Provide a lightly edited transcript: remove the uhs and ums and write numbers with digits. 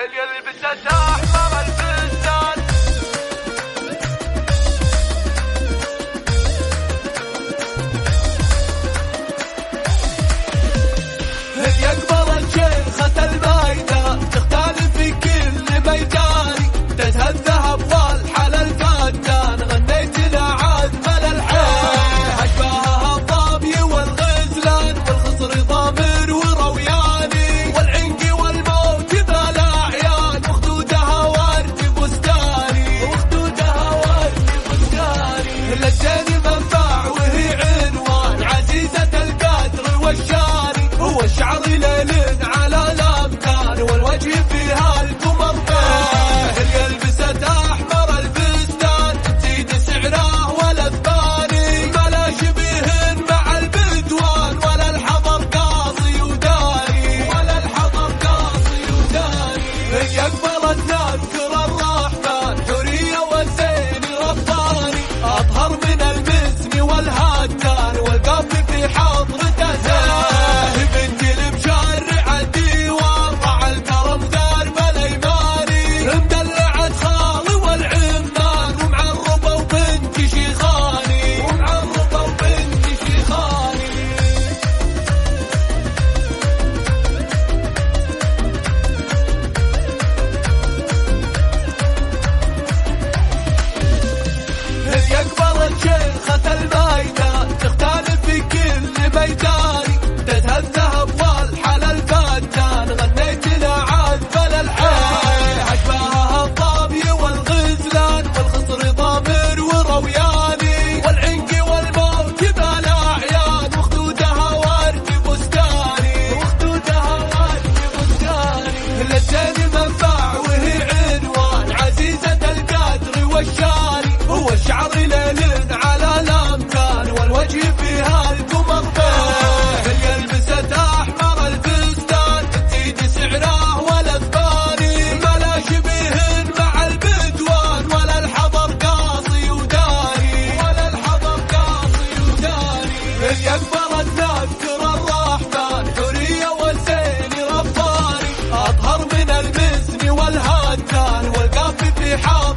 اللي لبست احمر الفستان هي اكبر الشيخة المايدة تختلف في كل ميدان تزهى الذهب والحلى الفتان غنيت لها عذب الالحان اشباهها الظبي والغزلان والخصر ضامر وروياني والعنق والموت ذا الاعيان وخدودها ورد بستاني للزين منبع وهي عنوان عزيزة القدر والشان هو الشعر ليل على الامكان والوجه فيها القمر هي لبست احمر الفستان تزيد سعره ولا ثاني ما لا شبيه مع البدوان ولا الحضر قاصي وداري هي اقبلت تذكر الرحمن حورية والزين رباني اطهر من المسك والهتان والقبل في حضرته زاهي بنت المشرع الديوان ضع الكرم درب الايماني مدلعت خالي والعمان ومعربه وبنت شيخاني هي اكبر الشيخة المايدة تختلف في كل ميدان تزهى الذهب والحلى الفتان غنيت لها عذب الالحان اشباهها الظبي والغزلان والخصر ضامر وروياني والعنق والموت ذا الاعيان وخدودها ورد بستاني للزين منبع وهي عنوان عزيزة القدر والشان هو الشعر ليل على الامكان والوجه فيها القمر هي لبست احمر الفستان تزيد سعره ولا ثاني ما لا شبيه مع البدوان ولا الحضر قاصي وداري هي اكبر تذكر الرحمن حورية والزين رباني اطهر من المسك والهتان والقف في حال